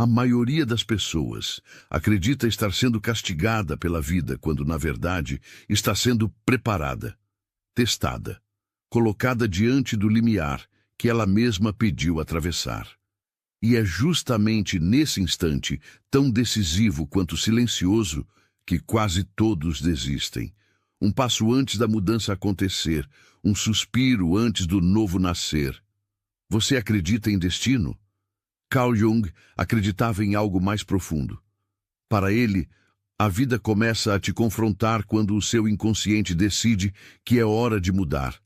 A maioria das pessoas acredita estar sendo castigada pela vida, quando, na verdade, está sendo preparada, testada, colocada diante do limiar que ela mesma pediu atravessar. E é justamente nesse instante, tão decisivo quanto silencioso, que quase todos desistem. Um passo antes da mudança acontecer, um suspiro antes do novo nascer. Você acredita em destino? Carl Jung acreditava em algo mais profundo. Para ele, a vida começa a te confrontar quando o seu inconsciente decide que é hora de mudar.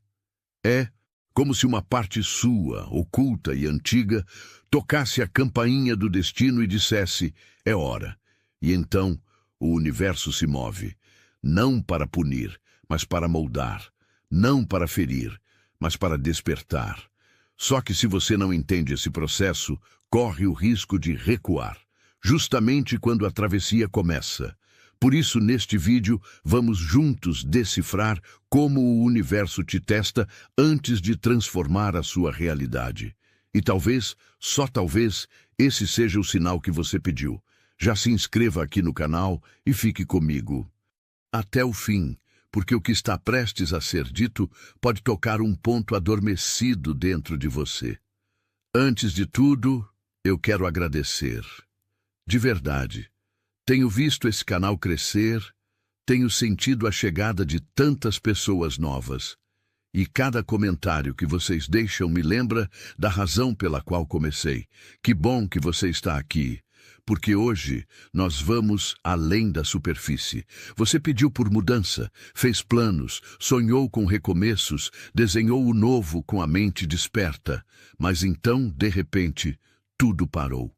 É como se uma parte sua, oculta e antiga, tocasse a campainha do destino e dissesse: é hora. E então o universo se move, não para punir, mas para moldar, não para ferir, mas para despertar. Só que se você não entende esse processo, corre o risco de recuar, justamente quando a travessia começa. Por isso, neste vídeo, vamos juntos decifrar como o universo te testa antes de transformar a sua realidade. E talvez, só talvez, esse seja o sinal que você pediu. Já se inscreva aqui no canal e fique comigo até o fim, porque o que está prestes a ser dito pode tocar um ponto adormecido dentro de você. Antes de tudo, eu quero agradecer. De verdade. Tenho visto esse canal crescer, tenho sentido a chegada de tantas pessoas novas. E cada comentário que vocês deixam me lembra da razão pela qual comecei. Que bom que você está aqui, porque hoje nós vamos além da superfície. Você pediu por mudança, fez planos, sonhou com recomeços, desenhou o novo com a mente desperta. Mas então, de repente, tudo parou.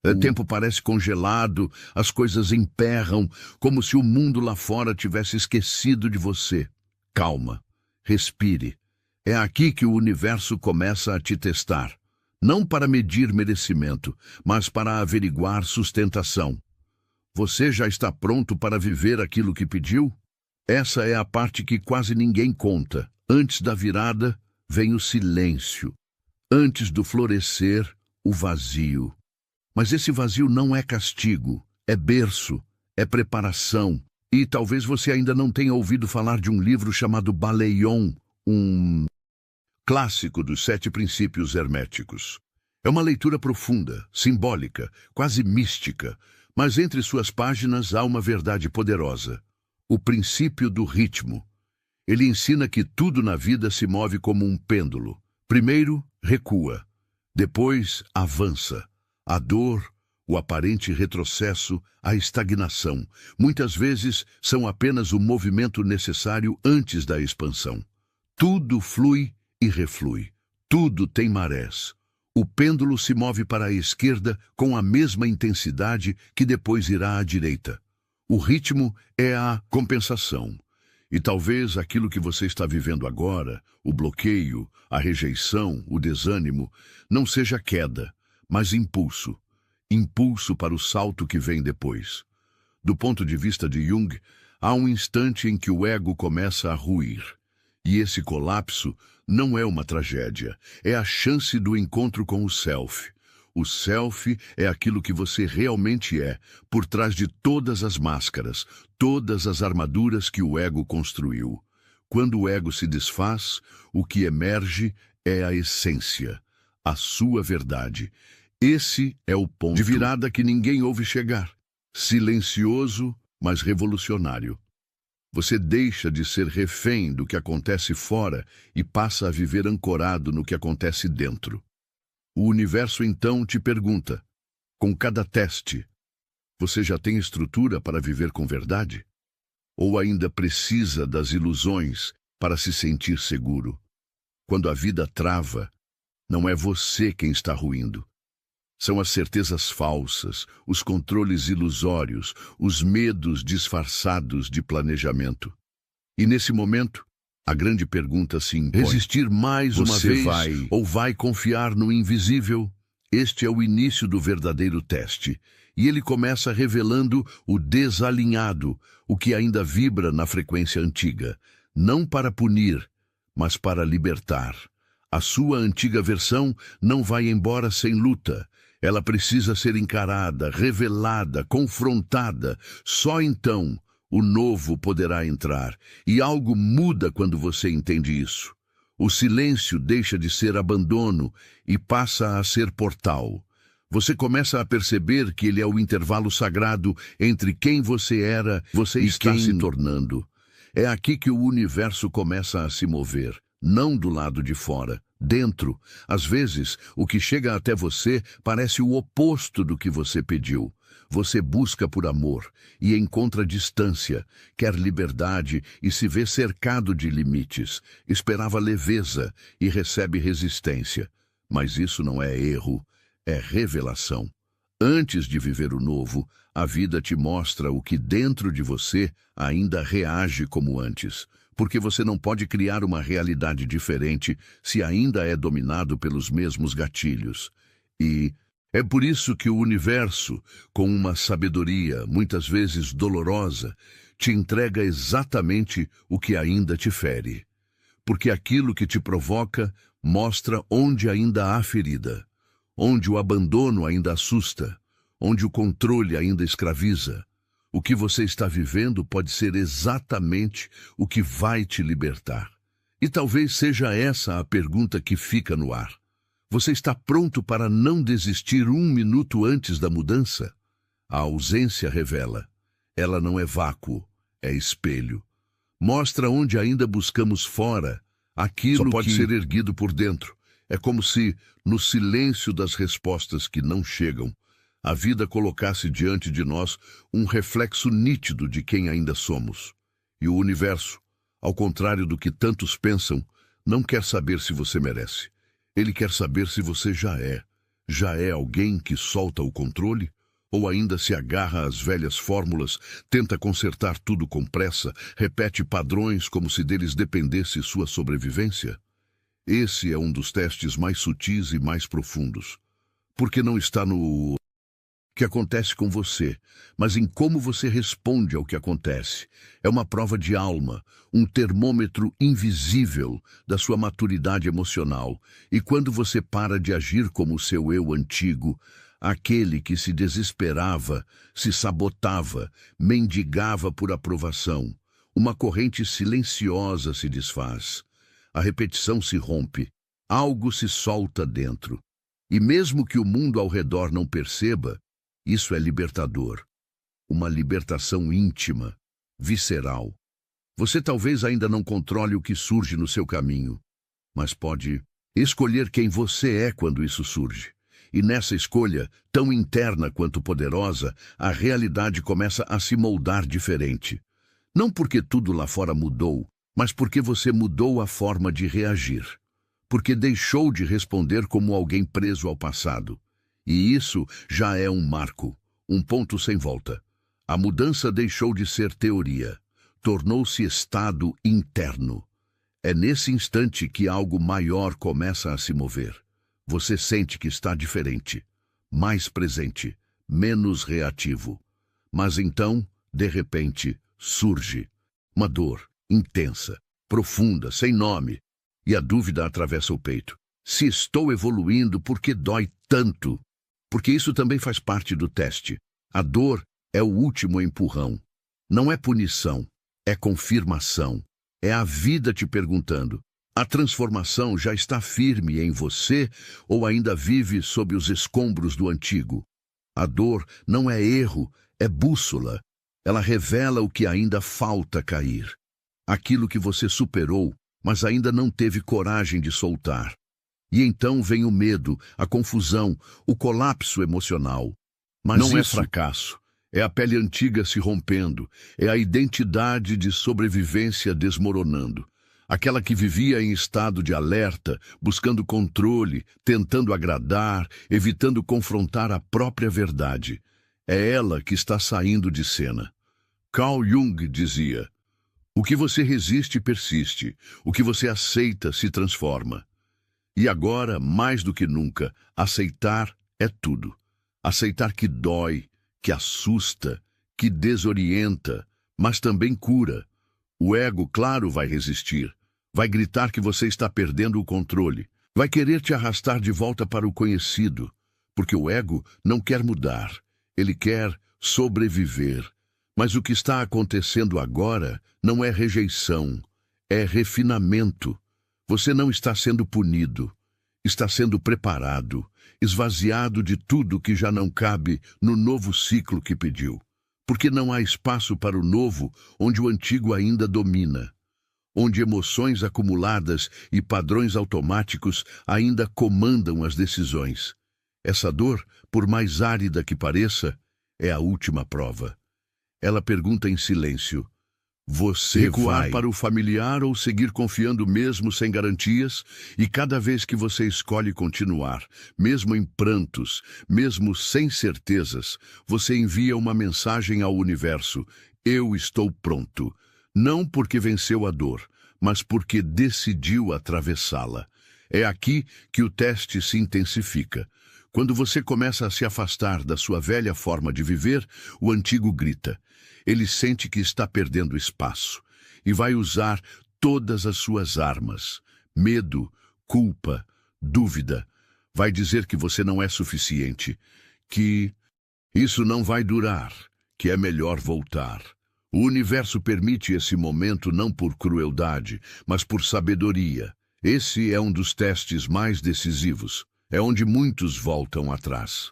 O tempo parece congelado, as coisas emperram, como se o mundo lá fora tivesse esquecido de você. Calma, respire. É aqui que o universo começa a te testar. Não para medir merecimento, mas para averiguar sustentação. Você já está pronto para viver aquilo que pediu? Essa é a parte que quase ninguém conta. Antes da virada, vem o silêncio. Antes do florescer, o vazio. Mas esse vazio não é castigo, é berço, é preparação. E talvez você ainda não tenha ouvido falar de um livro chamado Baleion, um clássico dos 7 princípios herméticos. É uma leitura profunda, simbólica, quase mística, mas entre suas páginas há uma verdade poderosa: o princípio do ritmo. Ele ensina que tudo na vida se move como um pêndulo. Primeiro, recua, depois avança. A dor, o aparente retrocesso, a estagnação, muitas vezes são apenas o movimento necessário antes da expansão. Tudo flui e reflui. Tudo tem marés. O pêndulo se move para a esquerda com a mesma intensidade que depois irá à direita. O ritmo é a compensação. E talvez aquilo que você está vivendo agora, o bloqueio, a rejeição, o desânimo, não seja queda, mas impulso. Impulso para o salto que vem depois. Do ponto de vista de Jung, há um instante em que o ego começa a ruir. E esse colapso não é uma tragédia, é a chance do encontro com o self. O self é aquilo que você realmente é, por trás de todas as máscaras, todas as armaduras que o ego construiu. Quando o ego se desfaz, o que emerge é a essência, a sua verdade. Esse é o ponto de virada que ninguém ouve chegar. Silencioso, mas revolucionário. Você deixa de ser refém do que acontece fora e passa a viver ancorado no que acontece dentro. O universo então te pergunta, com cada teste: você já tem estrutura para viver com verdade? Ou ainda precisa das ilusões para se sentir seguro? Quando a vida trava, não é você quem está ruindo. São as certezas falsas, os controles ilusórios, os medos disfarçados de planejamento. E nesse momento, a grande pergunta se impõe: resistir mais uma vez ou vai confiar no invisível? Este é o início do verdadeiro teste. E ele começa revelando o desalinhado, o que ainda vibra na frequência antiga. Não para punir, mas para libertar. A sua antiga versão não vai embora sem luta. Ela precisa ser encarada, revelada, confrontada. Só então o novo poderá entrar. E algo muda quando você entende isso. O silêncio deixa de ser abandono e passa a ser portal. Você começa a perceber que ele é o intervalo sagrado entre quem você era e está se tornando. É aqui que o universo começa a se mover, não do lado de fora, dentro. Às vezes, o que chega até você parece o oposto do que você pediu. Você busca por amor e encontra distância, quer liberdade e se vê cercado de limites. Esperava leveza e recebe resistência. Mas isso não é erro, é revelação. Antes de viver o novo, a vida te mostra o que dentro de você ainda reage como antes, porque você não pode criar uma realidade diferente se ainda é dominado pelos mesmos gatilhos. E é por isso que o universo, com uma sabedoria muitas vezes dolorosa, te entrega exatamente o que ainda te fere. Porque aquilo que te provoca mostra onde ainda há ferida, onde o abandono ainda assusta, onde o controle ainda escraviza. O que você está vivendo pode ser exatamente o que vai te libertar. E talvez seja essa a pergunta que fica no ar. Você está pronto para não desistir um minuto antes da mudança? A ausência revela. Ela não é vácuo, é espelho. Mostra onde ainda buscamos fora aquilo que pode ser erguido por dentro. É como se, no silêncio das respostas que não chegam, a vida colocasse diante de nós um reflexo nítido de quem ainda somos. E o universo, ao contrário do que tantos pensam, não quer saber se você merece. Ele quer saber se você já é. Já é alguém que solta o controle? Ou ainda se agarra às velhas fórmulas, tenta consertar tudo com pressa, repete padrões como se deles dependesse sua sobrevivência? Esse é um dos testes mais sutis e mais profundos. Porque não está no que acontece com você, mas em como você responde ao que acontece. É uma prova de alma, um termômetro invisível da sua maturidade emocional. E quando você para de agir como o seu eu antigo, aquele que se desesperava, se sabotava, mendigava por aprovação, uma corrente silenciosa se desfaz. A repetição se rompe, algo se solta dentro. E mesmo que o mundo ao redor não perceba, isso é libertador. Uma libertação íntima, visceral. Você talvez ainda não controle o que surge no seu caminho, mas pode escolher quem você é quando isso surge. E nessa escolha, tão interna quanto poderosa, a realidade começa a se moldar diferente. Não porque tudo lá fora mudou, mas porque você mudou a forma de reagir. Porque deixou de responder como alguém preso ao passado. E isso já é um marco, um ponto sem volta. A mudança deixou de ser teoria, tornou-se estado interno. É nesse instante que algo maior começa a se mover. Você sente que está diferente, mais presente, menos reativo. Mas então, de repente, surge uma dor intensa, profunda, sem nome, e a dúvida atravessa o peito. Se estou evoluindo, por que dói tanto? Porque isso também faz parte do teste. A dor é o último empurrão. Não é punição, é confirmação. É a vida te perguntando: a transformação já está firme em você ou ainda vive sob os escombros do antigo? A dor não é erro, é bússola. Ela revela o que ainda falta cair. Aquilo que você superou, mas ainda não teve coragem de soltar. E então vem o medo, a confusão, o colapso emocional. Mas não é fracasso, é a pele antiga se rompendo, é a identidade de sobrevivência desmoronando. Aquela que vivia em estado de alerta, buscando controle, tentando agradar, evitando confrontar a própria verdade. É ela que está saindo de cena. Carl Jung dizia: o que você resiste persiste, o que você aceita se transforma. E agora, mais do que nunca, aceitar é tudo. Aceitar que dói, que assusta, que desorienta, mas também cura. O ego, claro, vai resistir. Vai gritar que você está perdendo o controle. Vai querer te arrastar de volta para o conhecido. porque o ego não quer mudar, ele quer sobreviver. Mas o que está acontecendo agora não é rejeição, é refinamento. Você não está sendo punido, está sendo preparado, esvaziado de tudo que já não cabe no novo ciclo que pediu. Porque não há espaço para o novo onde o antigo ainda domina, onde emoções acumuladas e padrões automáticos ainda comandam as decisões. Essa dor, por mais árida que pareça, é a última prova. Ela pergunta em silêncio: você recuar para o familiar ou seguir confiando mesmo sem garantias? E cada vez que você escolhe continuar, mesmo em prantos, mesmo sem certezas, você envia uma mensagem ao universo: eu estou pronto. Não porque venceu a dor, mas porque decidiu atravessá-la. É aqui que o teste se intensifica. Quando você começa a se afastar da sua velha forma de viver, o antigo grita. Ele sente que está perdendo espaço e vai usar todas as suas armas. Medo, culpa, dúvida. Vai dizer que você não é suficiente, que isso não vai durar, que é melhor voltar. O universo permite esse momento não por crueldade, mas por sabedoria. Esse é um dos testes mais decisivos. É onde muitos voltam atrás.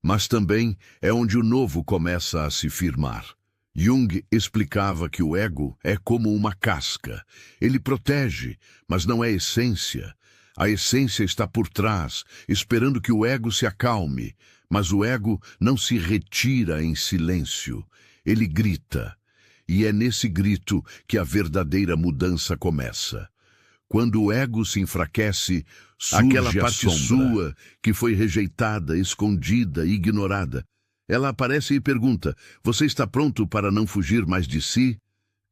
Mas também é onde o novo começa a se firmar. Jung explicava que o ego é como uma casca. Ele protege, mas não é essência. A essência está por trás, esperando que o ego se acalme. Mas o ego não se retira em silêncio. Ele grita. E é nesse grito que a verdadeira mudança começa. Quando o ego se enfraquece, surge aquela parte sua que foi rejeitada, escondida, ignorada. Ela aparece e pergunta: você está pronto para não fugir mais de si?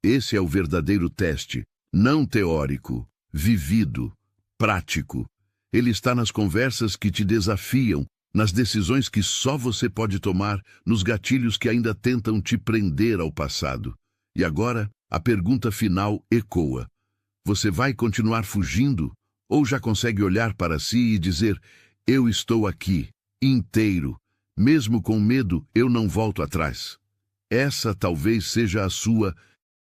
Esse é o verdadeiro teste, não teórico, vivido, prático. Ele está nas conversas que te desafiam, nas decisões que só você pode tomar, nos gatilhos que ainda tentam te prender ao passado. E agora, a pergunta final ecoa. Você vai continuar fugindo? Ou já consegue olhar para si e dizer: eu estou aqui, inteiro. Mesmo com medo, eu não volto atrás. Essa talvez seja a sua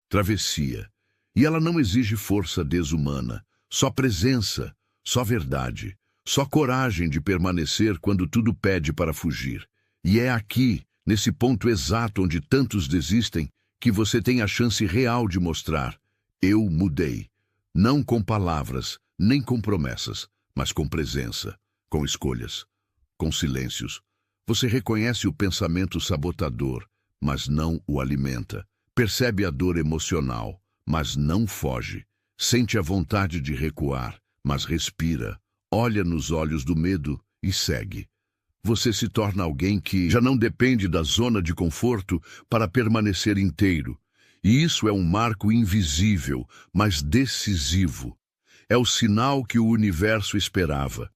travessia. E ela não exige força desumana, só presença, só verdade, só coragem de permanecer quando tudo pede para fugir. E é aqui, nesse ponto exato onde tantos desistem, que você tem a chance real de mostrar: eu mudei. Não com palavras, nem com promessas, mas com presença, com escolhas, com silêncios. Você reconhece o pensamento sabotador, mas não o alimenta. Percebe a dor emocional, mas não foge. Sente a vontade de recuar, mas respira. Olha nos olhos do medo e segue. Você se torna alguém que já não depende da zona de conforto para permanecer inteiro. E isso é um marco invisível, mas decisivo. É o sinal que o universo esperava.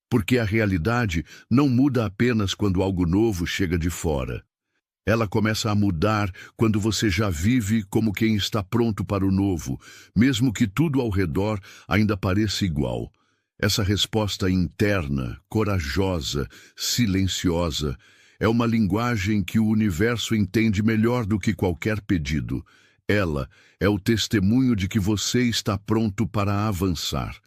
Porque a realidade não muda apenas quando algo novo chega de fora. Ela começa a mudar quando você já vive como quem está pronto para o novo, mesmo que tudo ao redor ainda pareça igual. Essa resposta interna, corajosa, silenciosa, é uma linguagem que o universo entende melhor do que qualquer pedido. Ela é o testemunho de que você está pronto para avançar.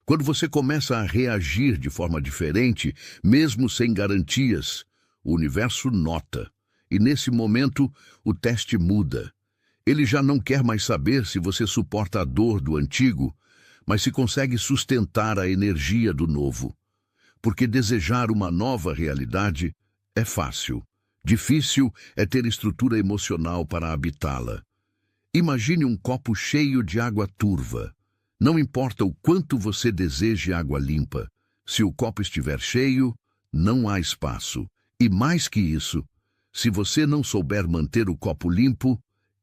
Quando você começa a reagir de forma diferente, mesmo sem garantias, o universo nota. E nesse momento, o teste muda. Ele já não quer mais saber se você suporta a dor do antigo, mas se consegue sustentar a energia do novo. Porque desejar uma nova realidade é fácil. Difícil é ter estrutura emocional para habitá-la. Imagine um copo cheio de água turva. Não importa o quanto você deseje água limpa. Se o copo estiver cheio, não há espaço. E mais que isso, se você não souber manter o copo limpo,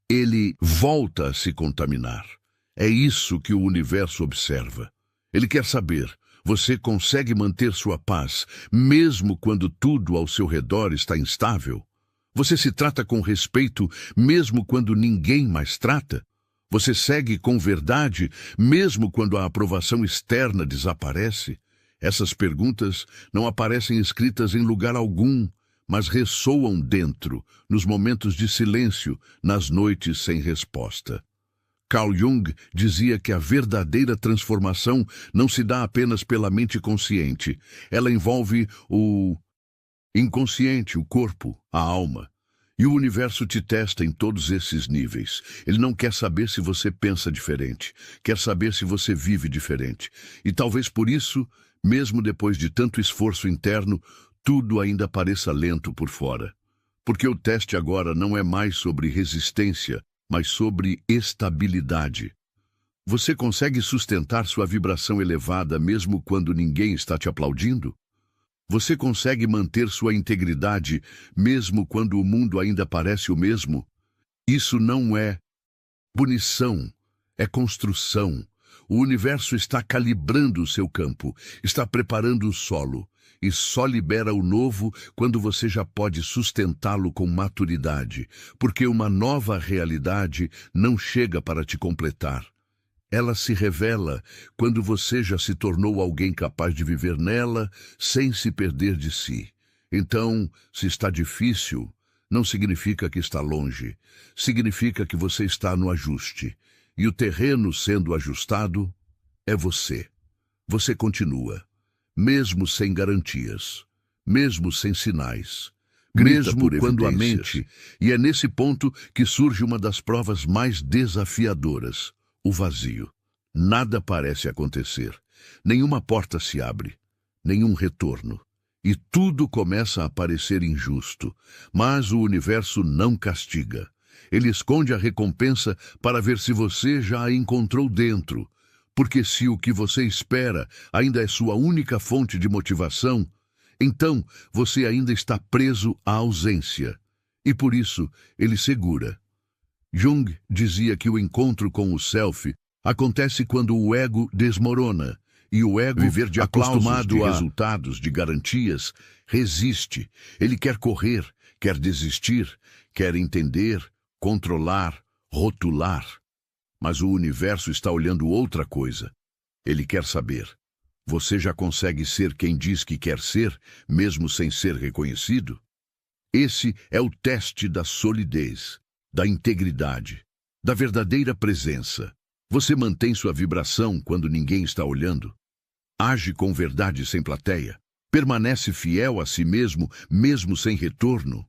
ele volta a se contaminar. É isso que o universo observa. Ele quer saber: você consegue manter sua paz, mesmo quando tudo ao seu redor está instável? Você se trata com respeito, mesmo quando ninguém mais trata? Você segue com verdade, mesmo quando a aprovação externa desaparece? Essas perguntas não aparecem escritas em lugar algum, mas ressoam dentro, nos momentos de silêncio, nas noites sem resposta. Carl Jung dizia que a verdadeira transformação não se dá apenas pela mente consciente. Ela envolve o inconsciente, o corpo, a alma. E o universo te testa em todos esses níveis. Ele não quer saber se você pensa diferente, quer saber se você vive diferente. E talvez por isso, mesmo depois de tanto esforço interno, tudo ainda pareça lento por fora. Porque o teste agora não é mais sobre resistência, mas sobre estabilidade. Você consegue sustentar sua vibração elevada mesmo quando ninguém está te aplaudindo? Você consegue manter sua integridade mesmo quando o mundo ainda parece o mesmo? Isso não é punição, é construção. O universo está calibrando o seu campo, está preparando o solo, e só libera o novo quando você já pode sustentá-lo com maturidade, porque uma nova realidade não chega para te completar. Ela se revela quando você já se tornou alguém capaz de viver nela sem se perder de si. Então, se está difícil, não significa que está longe, significa que você está no ajuste. E o terreno sendo ajustado é você. Você continua, mesmo sem garantias, mesmo sem sinais, mesmo quando a mente... E é nesse ponto que surge uma das provas mais desafiadoras, o vazio. Nada parece acontecer, nenhuma porta se abre, nenhum retorno. E tudo começa a parecer injusto, mas o universo não castiga. Ele esconde a recompensa para ver se você já a encontrou dentro. Porque se o que você espera ainda é sua única fonte de motivação, então você ainda está preso à ausência. E por isso ele segura. Jung dizia que o encontro com o self acontece quando o ego desmorona. E o ego, viver de acostumado a resultados, de garantias, resiste. Ele quer correr, quer desistir, quer entender, controlar, rotular. Mas o universo está olhando outra coisa. Ele quer saber. Você já consegue ser quem diz que quer ser, mesmo sem ser reconhecido? Esse é o teste da solidez, da integridade, da verdadeira presença. Você mantém sua vibração quando ninguém está olhando? Age com verdade sem plateia? Permanece fiel a si mesmo, mesmo sem retorno?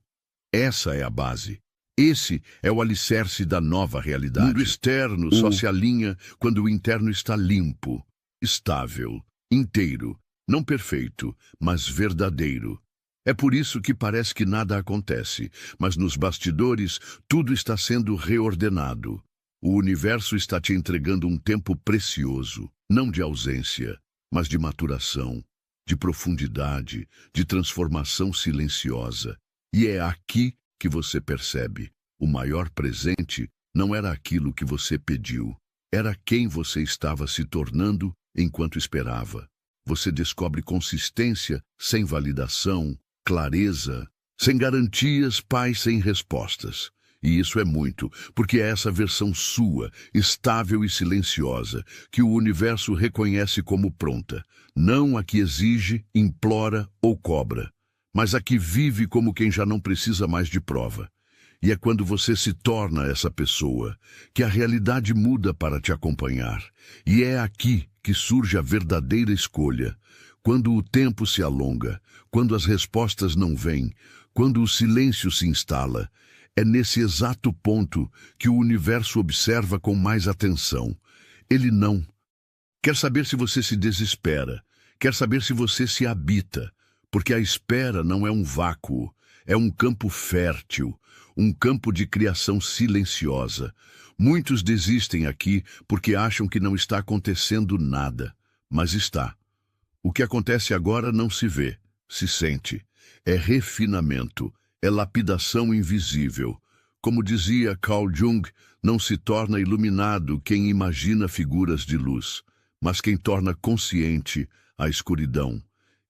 Essa é a base. Esse é o alicerce da nova realidade. O mundo externo só se alinha quando o interno está limpo, estável, inteiro, não perfeito, mas verdadeiro. É por isso que parece que nada acontece, mas nos bastidores tudo está sendo reordenado. O universo está te entregando um tempo precioso, não de ausência, mas de maturação, de profundidade, de transformação silenciosa. E é aqui que você percebe. O maior presente não era aquilo que você pediu, era quem você estava se tornando enquanto esperava. Você descobre consistência sem validação, clareza, sem garantias, paz sem respostas. E isso é muito, porque é essa versão sua, estável e silenciosa, que o universo reconhece como pronta, não a que exige, implora ou cobra, mas a que vive como quem já não precisa mais de prova. E é quando você se torna essa pessoa que a realidade muda para te acompanhar. E é aqui que surge a verdadeira escolha. Quando o tempo se alonga, quando as respostas não vêm, quando o silêncio se instala, é nesse exato ponto que o universo observa com mais atenção. Ele não quer saber se você se desespera, quer saber se você se habita, porque a espera não é um vácuo, é um campo fértil, um campo de criação silenciosa. Muitos desistem aqui porque acham que não está acontecendo nada, mas está. O que acontece agora não se vê, se sente. É refinamento, é lapidação invisível. Como dizia Carl Jung, não se torna iluminado quem imagina figuras de luz, mas quem torna consciente a escuridão.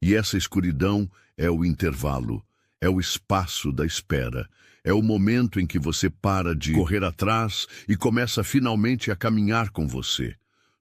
E essa escuridão é o intervalo, é o espaço da espera, é o momento em que você para de correr atrás e começa finalmente a caminhar com você.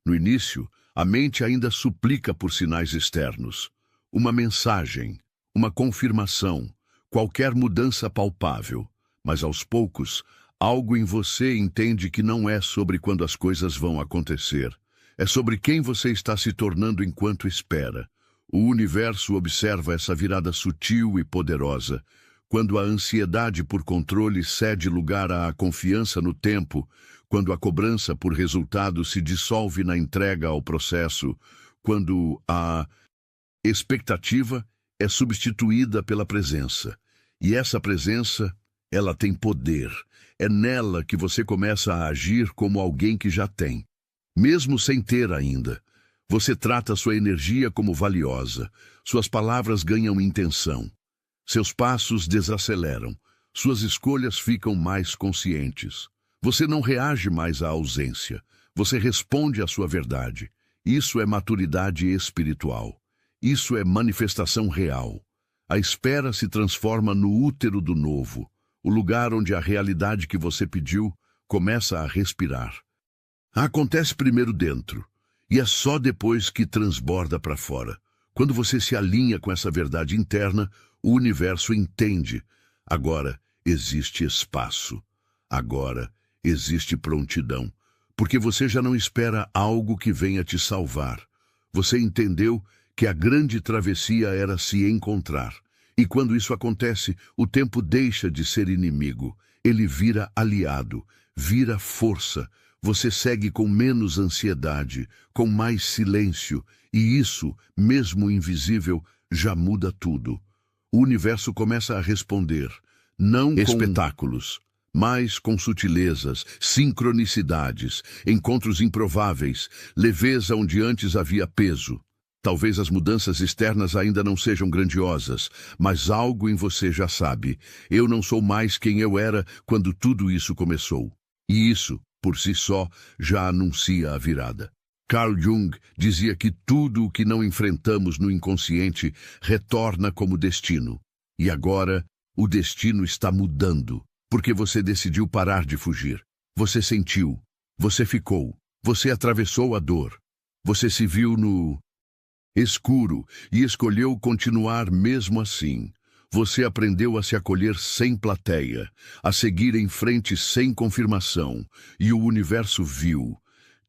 No início, A mente ainda suplica por sinais externos. Uma mensagem, uma confirmação, qualquer mudança palpável. Mas aos poucos, algo em você entende que não é sobre quando as coisas vão acontecer. É sobre quem você está se tornando enquanto espera. O universo observa essa virada sutil e poderosa. Quando a ansiedade por controle cede lugar à confiança no tempo, quando a cobrança por resultado se dissolve na entrega ao processo, quando a expectativa é substituída pela presença. E essa presença, ela tem poder. É nela que você começa a agir como alguém que já tem, mesmo sem ter ainda. Você trata sua energia como valiosa. Suas palavras ganham intenção. Seus passos desaceleram. Suas escolhas ficam mais conscientes. Você não reage mais à ausência. Você responde à sua verdade. Isso é maturidade espiritual. Isso é manifestação real. A espera se transforma no útero do novo, o lugar onde a realidade que você pediu começa a respirar. Acontece primeiro dentro, e é só depois que transborda para fora. Quando você se alinha com essa verdade interna, o universo entende. Agora existe espaço. Agora existe prontidão. Porque você já não espera algo que venha te salvar. Você entendeu que a grande travessia era se encontrar. E quando isso acontece, o tempo deixa de ser inimigo. Ele vira aliado, vira força. Você segue com menos ansiedade, com mais silêncio. E isso, mesmo invisível, já muda tudo. O universo começa a responder, não com espetáculos, mas com sutilezas, sincronicidades, encontros improváveis, leveza onde antes havia peso. Talvez as mudanças externas ainda não sejam grandiosas, mas algo em você já sabe. Eu não sou mais quem eu era quando tudo isso começou. E isso, por si só, já anuncia a virada. Carl Jung dizia que tudo o que não enfrentamos no inconsciente retorna como destino. E agora, o destino está mudando, porque você decidiu parar de fugir. Você sentiu, você ficou, você atravessou a dor. Você se viu no escuro e escolheu continuar mesmo assim. Você aprendeu a se acolher sem plateia, a seguir em frente sem confirmação, e o universo viu.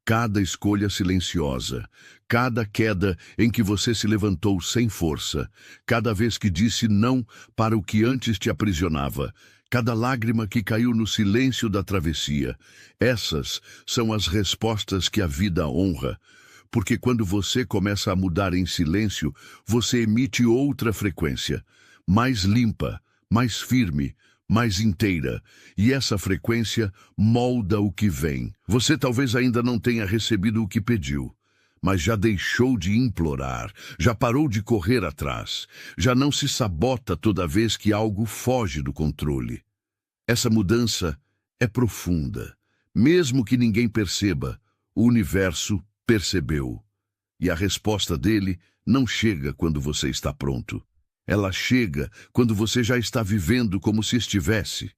Cada escolha silenciosa, cada queda em que você se levantou sem força, cada vez que disse não para o que antes te aprisionava, cada lágrima que caiu no silêncio da travessia. Essas são as respostas que a vida honra. Porque quando você começa a mudar em silêncio, você emite outra frequência, mais limpa, mais firme, mais inteira, e essa frequência molda o que vem. Você talvez ainda não tenha recebido o que pediu, mas já deixou de implorar, já parou de correr atrás, já não se sabota toda vez que algo foge do controle. Essa mudança é profunda. Mesmo que ninguém perceba, o universo percebeu. E a resposta dele não chega quando você está pronto. Ela chega quando você já está vivendo como se estivesse.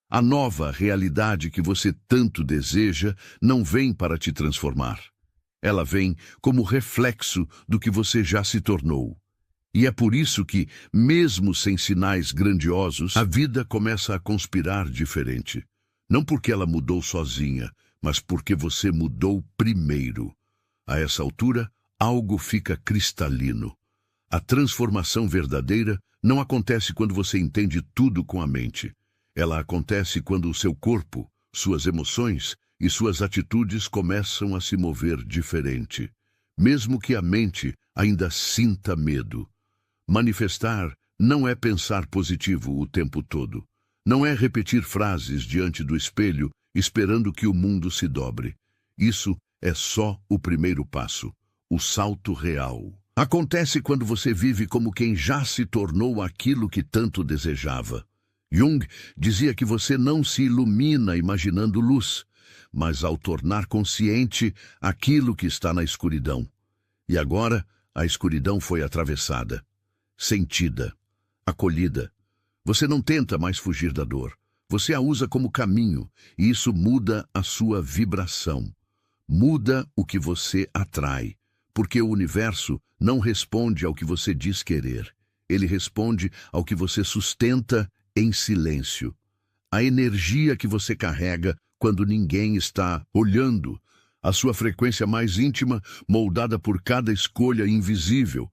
A nova realidade que você tanto deseja não vem para te transformar. Ela vem como reflexo do que você já se tornou. E é por isso que, mesmo sem sinais grandiosos, a vida começa a conspirar diferente. Não porque ela mudou sozinha, mas porque você mudou primeiro. A essa altura, algo fica cristalino. A transformação verdadeira não acontece quando você entende tudo com a mente. Ela acontece quando o seu corpo, suas emoções e suas atitudes começam a se mover diferente, mesmo que a mente ainda sinta medo. Manifestar não é pensar positivo o tempo todo. Não é repetir frases diante do espelho esperando que o mundo se dobre. Isso é só o primeiro passo, o salto real. Acontece quando você vive como quem já se tornou aquilo que tanto desejava. Jung dizia que você não se ilumina imaginando luz, mas ao tornar consciente aquilo que está na escuridão. E agora a escuridão foi atravessada, sentida, acolhida. Você não tenta mais fugir da dor. Você a usa como caminho, e isso muda a sua vibração. Muda o que você atrai. Porque o universo não responde ao que você diz querer. Ele responde ao que você sustenta em silêncio. A energia que você carrega quando ninguém está olhando. A sua frequência mais íntima, moldada por cada escolha invisível.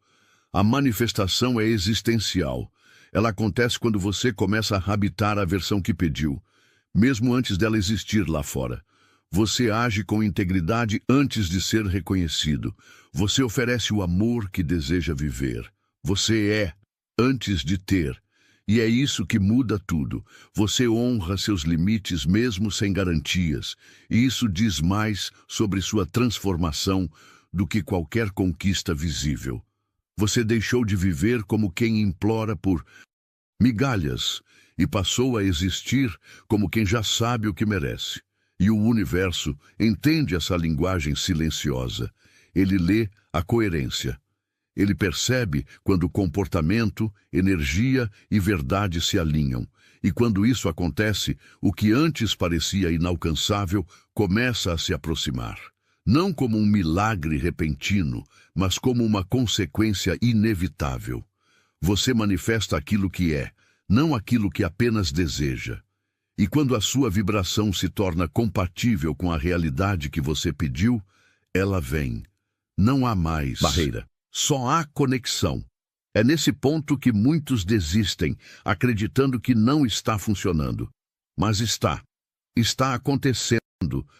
A manifestação é existencial. Ela acontece quando você começa a habitar a versão que pediu, mesmo antes dela existir lá fora. Você age com integridade antes de ser reconhecido. Você oferece o amor que deseja viver. Você é, antes de ter. E é isso que muda tudo. Você honra seus limites mesmo sem garantias. E isso diz mais sobre sua transformação do que qualquer conquista visível. Você deixou de viver como quem implora por migalhas e passou a existir como quem já sabe o que merece. E o universo entende essa linguagem silenciosa. Ele lê a coerência. Ele percebe quando comportamento, energia e verdade se alinham. E quando isso acontece, o que antes parecia inalcançável começa a se aproximar. Não como um milagre repentino, mas como uma consequência inevitável. Você manifesta aquilo que é, não aquilo que apenas deseja. E quando a sua vibração se torna compatível com a realidade que você pediu, ela vem. Não há mais barreira. Só há conexão. É nesse ponto que muitos desistem, acreditando que não está funcionando. Mas está. Está acontecendo,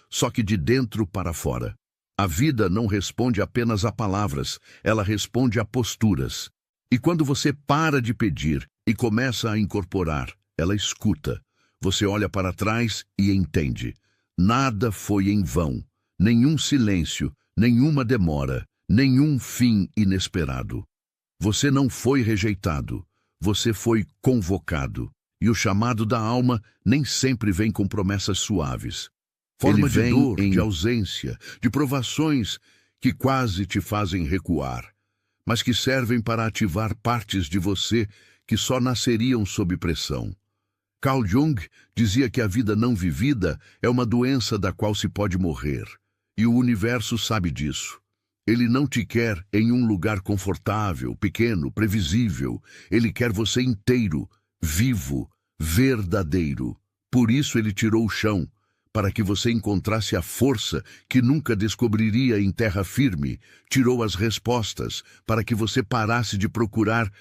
só que de dentro para fora. A vida não responde apenas a palavras, ela responde a posturas. E quando você para de pedir e começa a incorporar, ela escuta. Você olha para trás e entende. Nada foi em vão. Nenhum silêncio, nenhuma demora. Nenhum fim inesperado. Você não foi rejeitado, você foi convocado. E o chamado da alma nem sempre vem com promessas suaves. Ele vem de dor, de ausência, de provações que quase te fazem recuar, mas que servem para ativar partes de você que só nasceriam sob pressão. Carl Jung dizia que a vida não vivida é uma doença da qual se pode morrer. E o universo sabe disso. Ele não te quer em um lugar confortável, pequeno, previsível. Ele quer você inteiro, vivo, verdadeiro. Por isso ele tirou o chão, para que você encontrasse a força que nunca descobriria em terra firme. Tirou as respostas, para que você parasse de procurar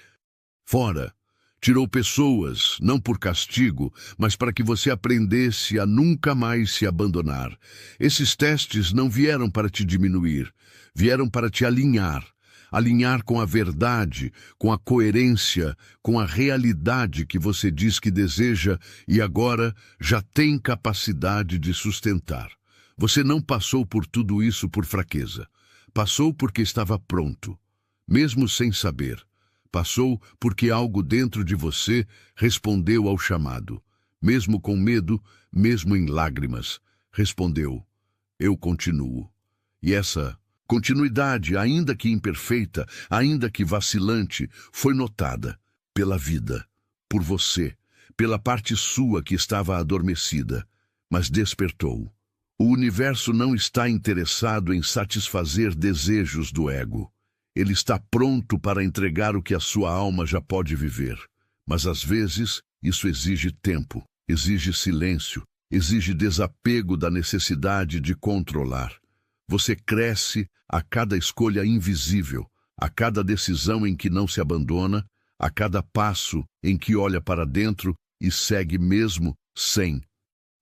fora. Tirou pessoas, não por castigo, mas para que você aprendesse a nunca mais se abandonar. Esses testes não vieram para te diminuir, vieram para te alinhar. Alinhar com a verdade, com a coerência, com a realidade que você diz que deseja e agora já tem capacidade de sustentar. Você não passou por tudo isso por fraqueza. Passou porque estava pronto, mesmo sem saber. Passou porque algo dentro de você respondeu ao chamado. Mesmo com medo, mesmo em lágrimas, respondeu: eu continuo. E essa continuidade, ainda que imperfeita, ainda que vacilante, foi notada pela vida, por você, pela parte sua que estava adormecida, mas despertou. O universo não está interessado em satisfazer desejos do ego. Ele está pronto para entregar o que a sua alma já pode viver. Mas às vezes isso exige tempo, exige silêncio, exige desapego da necessidade de controlar. Você cresce a cada escolha invisível, a cada decisão em que não se abandona, a cada passo em que olha para dentro e segue mesmo sem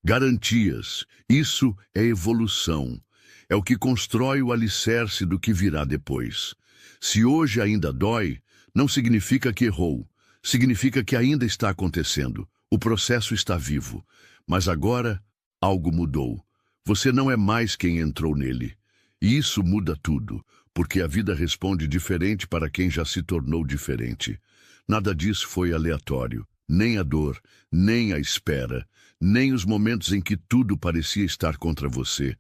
garantias. Isso é evolução. É o que constrói o alicerce do que virá depois. Se hoje ainda dói, não significa que errou. Significa que ainda está acontecendo. O processo está vivo. Mas agora, algo mudou. Você não é mais quem entrou nele. E isso muda tudo, porque a vida responde diferente para quem já se tornou diferente. Nada disso foi aleatório. Nem a dor, nem a espera, nem os momentos em que tudo parecia estar contra você.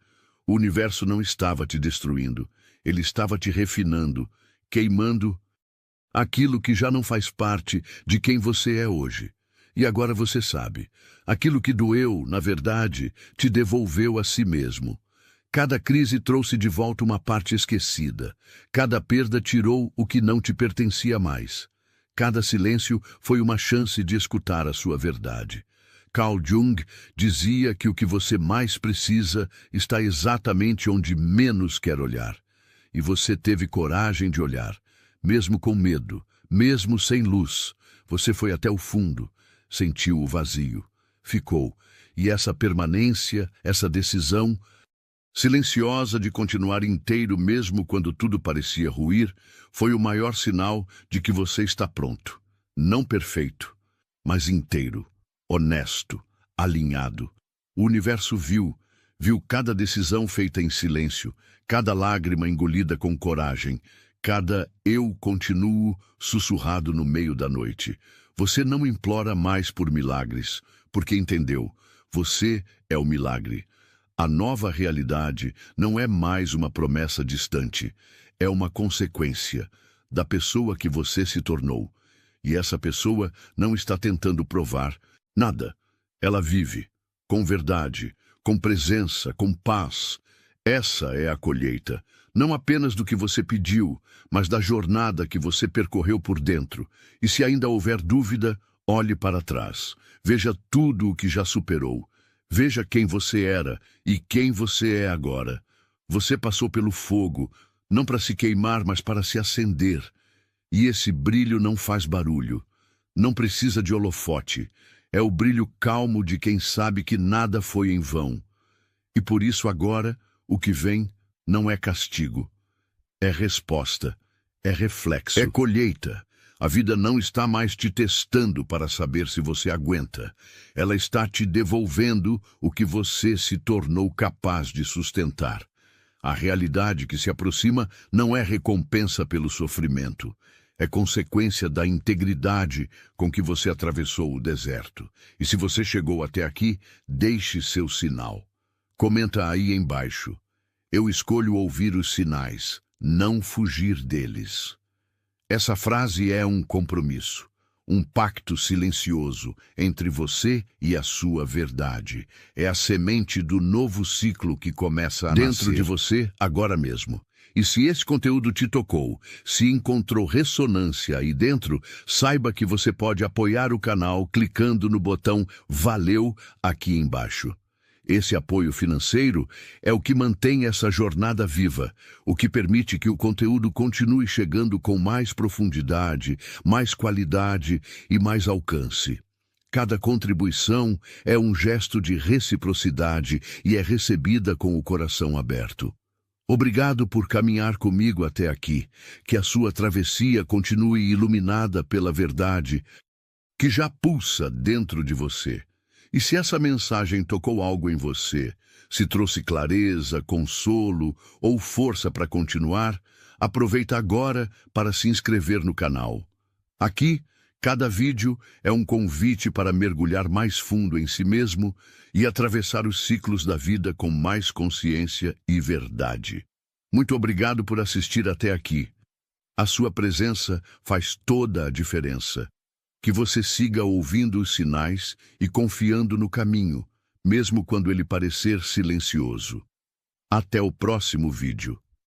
O universo não estava te destruindo. Ele estava te refinando, queimando aquilo que já não faz parte de quem você é hoje. E agora você sabe, aquilo que doeu, na verdade, te devolveu a si mesmo. Cada crise trouxe de volta uma parte esquecida. Cada perda tirou o que não te pertencia mais. Cada silêncio foi uma chance de escutar a sua verdade. Carl Jung dizia que o que você mais precisa está exatamente onde menos quer olhar. E você teve coragem de olhar, mesmo com medo, mesmo sem luz. Você foi até o fundo, sentiu o vazio, ficou. E essa permanência, essa decisão silenciosa de continuar inteiro mesmo quando tudo parecia ruir, foi o maior sinal de que você está pronto. Não perfeito, mas inteiro, honesto, alinhado. O universo viu cada decisão feita em silêncio, cada lágrima engolida com coragem, cada eu continuo sussurrado no meio da noite. Você não implora mais por milagres, porque entendeu, você é o milagre. A nova realidade não é mais uma promessa distante, é uma consequência da pessoa que você se tornou. E essa pessoa não está tentando provar nada. Ela vive, com verdade, com presença, com paz. Essa é a colheita, não apenas do que você pediu, mas da jornada que você percorreu por dentro. E se ainda houver dúvida, olhe para trás. Veja tudo o que já superou. Veja quem você era e quem você é agora. Você passou pelo fogo, não para se queimar, mas para se acender. E esse brilho não faz barulho. Não precisa de holofote. É o brilho calmo de quem sabe que nada foi em vão. E por isso agora, o que vem não é castigo. É resposta. É reflexo. É colheita. A vida não está mais te testando para saber se você aguenta. Ela está te devolvendo o que você se tornou capaz de sustentar. A realidade que se aproxima não é recompensa pelo sofrimento. É consequência da integridade com que você atravessou o deserto. E se você chegou até aqui, deixe seu sinal. Comenta aí embaixo. Eu escolho ouvir os sinais, não fugir deles. Essa frase é um compromisso, um pacto silencioso entre você e a sua verdade. É a semente do novo ciclo que começa a dentro de você agora mesmo. E se esse conteúdo te tocou, se encontrou ressonância aí dentro, saiba que você pode apoiar o canal clicando no botão Valeu aqui embaixo. Esse apoio financeiro é o que mantém essa jornada viva, o que permite que o conteúdo continue chegando com mais profundidade, mais qualidade e mais alcance. Cada contribuição é um gesto de reciprocidade e é recebida com o coração aberto. Obrigado por caminhar comigo até aqui, que a sua travessia continue iluminada pela verdade que já pulsa dentro de você. E se essa mensagem tocou algo em você, se trouxe clareza, consolo ou força para continuar, aproveita agora para se inscrever no canal. Aqui, cada vídeo é um convite para mergulhar mais fundo em si mesmo e atravessar os ciclos da vida com mais consciência e verdade. Muito obrigado por assistir até aqui. A sua presença faz toda a diferença. Que você siga ouvindo os sinais e confiando no caminho, mesmo quando ele parecer silencioso. Até o próximo vídeo.